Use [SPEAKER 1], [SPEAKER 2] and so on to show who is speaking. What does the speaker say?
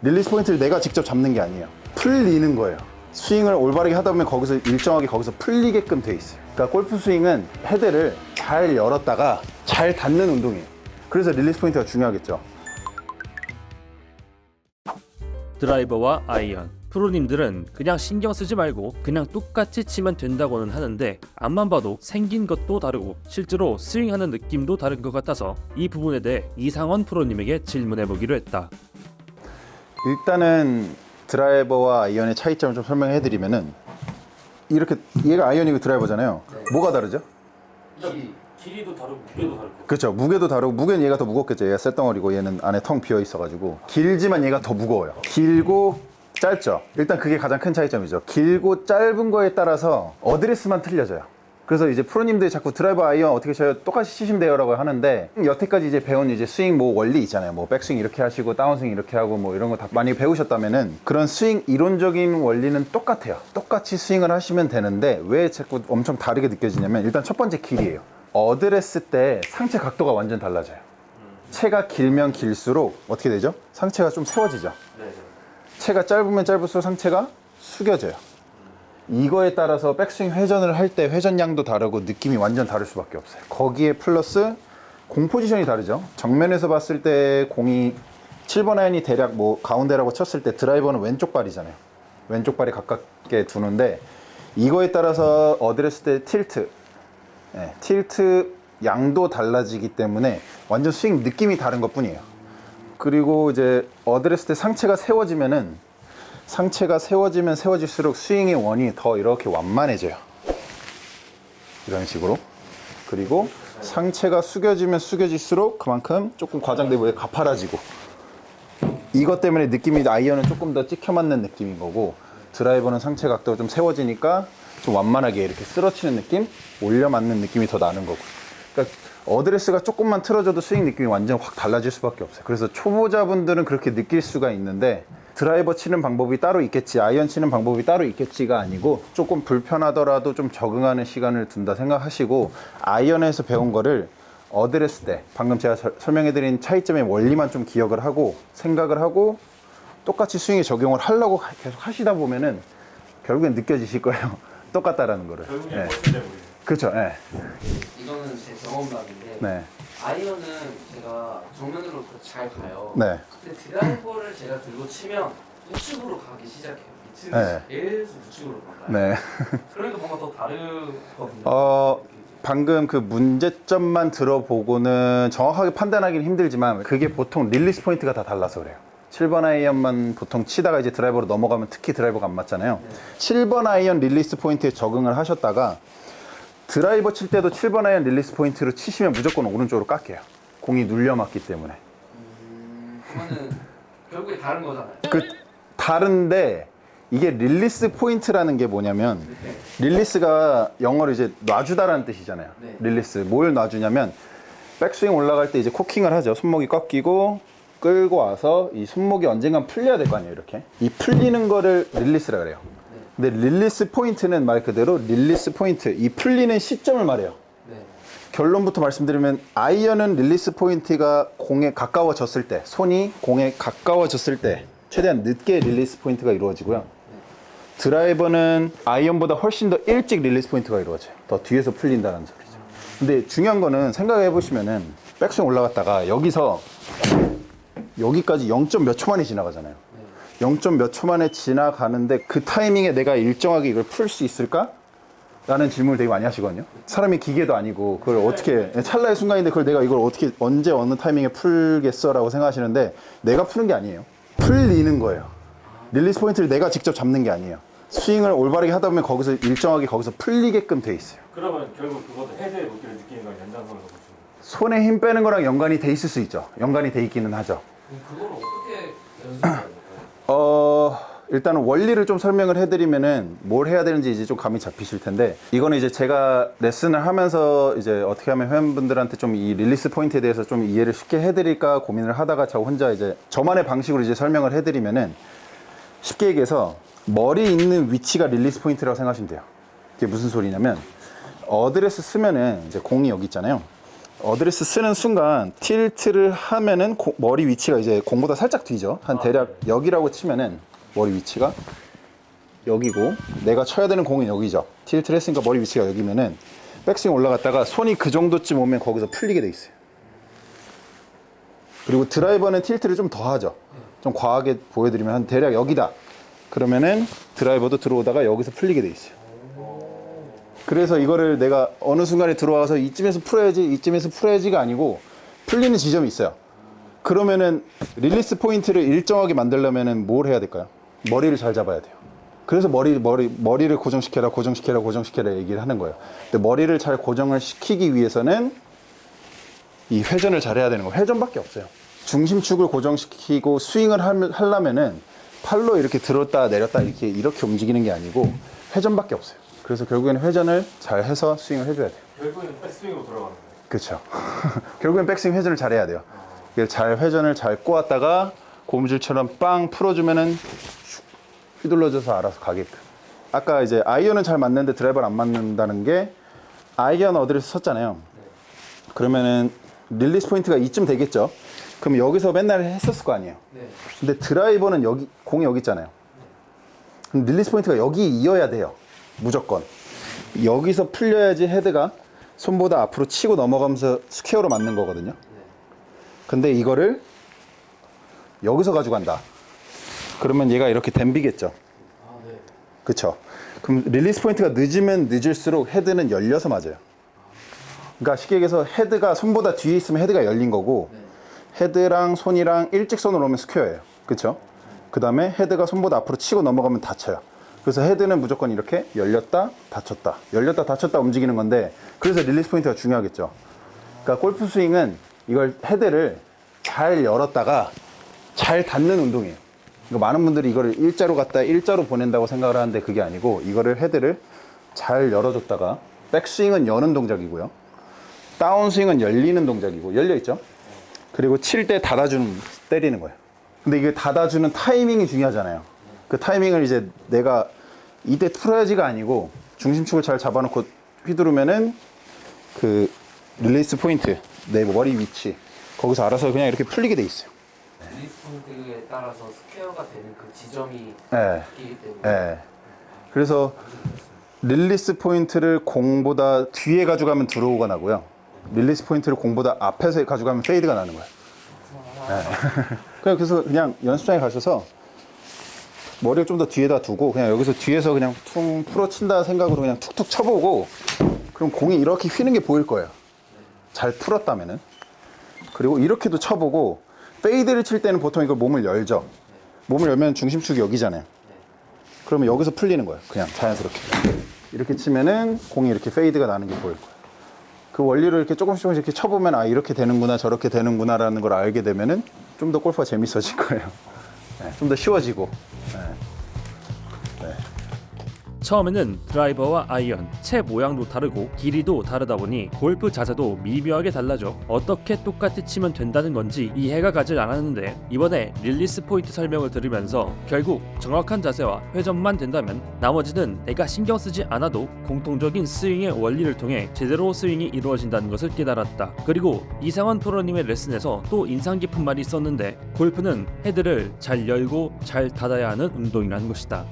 [SPEAKER 1] 릴리스 포인트를 내가 직접 잡는 게 아니에요. 풀리는 거예요. 스윙을 올바르게 하다 보면 거기서 일정하게 거기서 풀리게끔 돼 있어요. 그러니까 골프 스윙은 헤드를 잘 열었다가 잘 닫는 운동이에요. 그래서 릴리스 포인트가 중요하겠죠.
[SPEAKER 2] 드라이버와 아이언, 프로님들은 그냥 신경 쓰지 말고 그냥 똑같이 치면 된다고는 하는데 앞만 봐도 생긴 것도 다르고 실제로 스윙하는 느낌도 다른 것 같아서 이 부분에 대해 이상원 프로님에게 질문해보기로 했다.
[SPEAKER 1] 일단은 드라이버와 아이언의 차이점을 좀 설명해 드리면은, 이렇게 얘가 아이언이고 드라이버잖아요.
[SPEAKER 3] 네.
[SPEAKER 1] 뭐가 다르죠?
[SPEAKER 2] 길이도 다르고 무게도 다르고.
[SPEAKER 1] 그렇죠. 무게도 다르고, 무게는 얘가 더 무겁겠죠. 얘가 쇳덩어리고 얘는 안에 텅 비어 있어 가지고. 길지만 얘가 더 무거워요. 길고 짧죠. 일단 그게 가장 큰 차이점이죠. 길고 짧은 거에 따라서 어드레스만 틀려져요. 그래서 이제 프로님들이 자꾸 드라이버 아이언 어떻게 쳐요? 똑같이 치시면 돼요 라고 하는데, 여태까지 이제 배운 이제 스윙 뭐 원리 있잖아요. 뭐 백스윙 이렇게 하시고 다운스윙 이렇게 하고 뭐 이런 거 다 많이 배우셨다면은 그런 스윙 이론적인 원리는 똑같아요. 똑같이 스윙을 하시면 되는데 왜 자꾸 엄청 다르게 느껴지냐면, 일단 첫 번째 길이에요. 어드레스 때 상체 각도가 완전 달라져요. 체가 길면 길수록 어떻게 되죠? 상체가 좀 세워지죠. 체가 짧으면 짧을수록 상체가 숙여져요. 이거에 따라서 백스윙 회전을 할 때 회전량도 다르고 느낌이 완전 다를 수밖에 없어요. 거기에 플러스 공 포지션이 다르죠. 정면에서 봤을 때 공이 7번 아이언이 대략 뭐 가운데라고 쳤을 때 드라이버는 왼쪽 발이잖아요. 왼쪽 발이 가깝게 두는데, 이거에 따라서 어드레스 때 틸트, 틸트 양도 달라지기 때문에 완전 스윙 느낌이 다른 것 뿐이에요. 그리고 이제 어드레스 때 상체가 세워지면은, 상체가 세워지면 세워질수록 스윙의 원이 더 이렇게 완만해져요. 이런 식으로. 그리고 상체가 숙여지면 숙여질수록 그만큼 조금 과장되고 가파라지고, 이것 때문에 느낌이, 아이언은 조금 더 찍혀 맞는 느낌인 거고, 드라이버는 상체 각도가 좀 세워지니까 좀 완만하게 이렇게 쓰러치는 느낌, 올려 맞는 느낌이 더 나는 거고. 그러니까 어드레스가 조금만 틀어져도 스윙 느낌이 완전 확 달라질 수밖에 없어요. 그래서 초보자분들은 그렇게 느낄 수가 있는데, 드라이버 치는 방법이 따로 있겠지, 아이언 치는 방법이 따로 있겠지가 아니고, 조금 불편하더라도 좀 적응하는 시간을 둔다 생각하시고, 아이언에서 배운 거를 어드레스 때 방금 제가 설명해드린 차이점의 원리만 좀 기억을 하고 생각을 하고 똑같이 스윙에 적용을 하려고 계속 하시다 보면은 결국엔 느껴지실 거예요. 똑같다라는 거를.
[SPEAKER 2] 결국엔
[SPEAKER 1] 네.
[SPEAKER 2] 멋있네 보이네.
[SPEAKER 1] 그렇죠. 네.
[SPEAKER 3] 이거는 제 경험담인데
[SPEAKER 1] 네.
[SPEAKER 3] 아이언은 제가 정면으로 잘 가요.
[SPEAKER 1] 네.
[SPEAKER 3] 근데 드라이버를 제가 들고 치면 우측으로 가기 시작해요.
[SPEAKER 1] 네.
[SPEAKER 3] 계속 우측으로 가요.
[SPEAKER 1] 네.
[SPEAKER 3] 그러니까 뭔가 더 다르거든요.
[SPEAKER 1] 방금 그 문제점만 들어보고는 정확하게 판단하기는 힘들지만, 그게 보통 릴리스 포인트가 다 달라서 그래요. 7번 아이언만 보통 치다가 이제 드라이버로 넘어가면 특히 드라이버가 안 맞잖아요. 7번 아이언 릴리스 포인트에 적응을 하셨다가 드라이버 칠 때도 7번 아이언 릴리스 포인트로 치시면 무조건 오른쪽으로 깎여요. 공이 눌려 맞기 때문에.
[SPEAKER 3] 그러면은 결국에 다른 거잖아요.
[SPEAKER 1] 다른데, 이게 릴리스 포인트라는 게 뭐냐면, 릴리스가 영어로 이제 놔주다라는 뜻이잖아요.
[SPEAKER 3] 네.
[SPEAKER 1] 릴리스. 뭘 놔주냐면, 백스윙 올라갈 때 이제 코킹을 하죠. 손목이 꺾이고 끌고 와서 이 손목이 언젠간 풀려야 될 거 아니에요. 이렇게 이 풀리는 거를 릴리스라 그래요. 근데 릴리스 포인트는 말 그대로 릴리스 포인트, 이 풀리는 시점을 말해요.
[SPEAKER 3] 네.
[SPEAKER 1] 결론부터 말씀드리면, 아이언은 릴리스 포인트가 공에 가까워졌을 때, 손이 공에 가까워졌을 때 최대한 늦게 릴리스 포인트가 이루어지고요. 드라이버는 아이언보다 훨씬 더 일찍 릴리스 포인트가 이루어져요. 더 뒤에서 풀린다는 소리죠. 근데 중요한 거는 생각해 보시면은, 백스윙 올라갔다가 여기서 여기까지 0. 몇 초 만에 지나가잖아요. 0. 몇 초 만에 지나가는데 그 타이밍에 내가 일정하게 이걸 풀 수 있을까? 라는 질문을 되게 많이 하시거든요. 사람이 기계도 아니고 그걸 어떻게, 찰나의 순간인데 그걸 내가 이걸 어떻게 언제 어느 타이밍에 풀겠어 라고 생각하시는데, 내가 푸는 게 아니에요. 풀리는 거예요. 릴리스 포인트를 내가 직접 잡는 게 아니에요. 스윙을 올바르게 하다 보면 거기서 일정하게 거기서 풀리게끔 돼 있어요.
[SPEAKER 2] 그러면 결국 그것도 헤드의 무게를 느끼는 건 연장선으로 보시면
[SPEAKER 1] 손에 힘 빼는 거랑 연관이 돼 있을 수 있죠. 연관이 돼 있기는 하죠.
[SPEAKER 3] 그걸 어떻게 연습해야 될까요?
[SPEAKER 1] 일단 원리를 좀 설명을 해드리면은 뭘 해야 되는지 이제 좀 감이 잡히실 텐데, 이거는 이제 제가 레슨을 하면서 이제 어떻게 하면 회원분들한테 좀 이 릴리스 포인트에 대해서 좀 이해를 쉽게 해드릴까 고민을 하다가 저 혼자 이제 저만의 방식으로 이제 설명을 해드리면은, 쉽게 얘기해서 머리 있는 위치가 릴리스 포인트라고 생각하시면 돼요. 그게 무슨 소리냐면, 어드레스 쓰면은 이제 공이 여기 있잖아요. 어드레스 쓰는 순간 틸트를 하면은 머리 위치가 이제 공보다 살짝 뒤죠. 한 대략 여기라고 치면은 머리 위치가 여기고 내가 쳐야 되는 공은 여기죠. 틸트를 했으니까 머리 위치가 여기면은 백스윙 올라갔다가 손이 그 정도쯤 오면 거기서 풀리게 돼 있어요. 그리고 드라이버는 틸트를 좀 더 하죠. 좀 과하게 보여드리면 한 대략 여기다. 그러면은 드라이버도 들어오다가 여기서 풀리게 돼 있어요. 그래서 이거를 내가 어느 순간에 들어와서 이쯤에서 풀어야지, 이쯤에서 풀어야지가 아니고 풀리는 지점이 있어요. 그러면은 릴리스 포인트를 일정하게 만들려면은 뭘 해야 될까요? 머리를 잘 잡아야 돼요. 그래서 머리를 고정시켜라 얘기를 하는 거예요. 근데 머리를 잘 고정을 시키기 위해서는 이 회전을 잘 해야 되는 거예요. 회전밖에 없어요. 중심축을 고정시키고 스윙을 하려면은 팔로 이렇게 들었다 내렸다 이렇게 움직이는 게 아니고 회전밖에 없어요. 그래서 결국에는 회전을 잘 해서 스윙을 해줘야 돼요.
[SPEAKER 3] 결국에는 백스윙으로 돌아가는 거예요.
[SPEAKER 1] 그렇죠. 결국엔 백스윙 회전을 잘 해야 돼요. 회전을 잘 꼬았다가 고무줄처럼 빵 풀어주면은 휘둘러져서 알아서 가게끔. 아까 이제 아이언은 잘 맞는데 드라이버를 안 맞는다는 게 아이언 어드레스 섰잖아요. 그러면은 릴리스 포인트가 이쯤 되겠죠. 그럼 여기서 맨날 했었을 거 아니에요.
[SPEAKER 3] 네.
[SPEAKER 1] 근데 드라이버는 여기, 공이 여기 있잖아요. 그럼 릴리스 포인트가 여기 이어야 돼요. 무조건. 여기서 풀려야지 헤드가 손보다 앞으로 치고 넘어가면서 스퀘어로 맞는 거거든요. 근데 이거를 여기서 가져간다. 그러면 얘가 이렇게 댐비겠죠.
[SPEAKER 3] 아, 네.
[SPEAKER 1] 그쵸? 그럼 릴리스 포인트가 늦으면 늦을수록 헤드는 열려서 맞아요. 그러니까 쉽게 얘기해서 헤드가 손보다 뒤에 있으면 헤드가 열린 거고 헤드랑 손이랑 일직선으로 오면 스퀘어예요. 그쵸? 그 다음에 헤드가 손보다 앞으로 치고 넘어가면 닫혀요. 그래서 헤드는 무조건 이렇게 열렸다 닫혔다 열렸다 닫혔다 움직이는 건데 그래서 릴리스 포인트가 중요하겠죠. 그러니까 골프 스윙은 이걸 헤드를 잘 열었다가 잘 닫는 운동이에요. 그러니까 많은 분들이 이거를 일자로 갖다 일자로 보낸다고 생각을 하는데 그게 아니고 이거를 헤드를 잘 열어줬다가 백스윙은 여는 동작이고요. 다운스윙은 열리는 동작이고 열려있죠. 그리고 칠 때 닫아주는 때리는 거예요. 근데 이게 닫아주는 타이밍이 중요하잖아요. 그 타이밍을 이제 내가 이때 풀어야지가 아니고 중심축을 잘 잡아놓고 휘두르면은 그 릴리스 포인트 내 머리 위치 거기서 알아서 그냥 이렇게 풀리게 돼 있어요.
[SPEAKER 3] 릴리스 포인트에 따라서 스퀘어가 되는 그 지점이
[SPEAKER 1] 네.
[SPEAKER 3] 바뀌기 때문에
[SPEAKER 1] 네. 그래서 릴리스 포인트를 공보다 뒤에 가져가면 드로우가 나고요. 릴리스 포인트를 공보다 앞에서 가져가면 페이드가 나는 거예요. 네. 그래서 그냥 연습장에 가셔서 머리를 좀 더 뒤에다 두고 그냥 여기서 뒤에서 그냥 퉁 풀어친다 생각으로 그냥 툭툭 쳐보고 그럼 공이 이렇게 휘는 게 보일 거예요. 잘 풀었다면은. 그리고 이렇게도 쳐보고 페이드를 칠 때는 보통 이걸 몸을 열죠. 몸을 열면 중심축이 여기잖아요. 그러면 여기서 풀리는 거예요. 그냥 자연스럽게. 이렇게 치면은 공이 이렇게 페이드가 나는 게 보일 거예요. 그 원리를 이렇게 조금씩 이렇게 쳐보면 아 이렇게 되는구나 저렇게 되는구나라는 걸 알게 되면은 좀 더 골프가 재밌어질 거예요. 네, 좀 더 쉬워지고.
[SPEAKER 2] 처음에는 드라이버와 아이언, 채 모양도 다르고 길이도 다르다 보니 골프 자세도 미묘하게 달라져 어떻게 똑같이 치면 된다는 건지 이해가 가질 않았는데 이번에 릴리스 포인트 설명을 들으면서 결국 정확한 자세와 회전만 된다면 나머지는 내가 신경 쓰지 않아도 공통적인 스윙의 원리를 통해 제대로 스윙이 이루어진다는 것을 깨달았다. 그리고 이상원 프로님의 레슨에서 또 인상 깊은 말이 있었는데 골프는 헤드를 잘 열고 잘 닫아야 하는 운동이라는 것이다.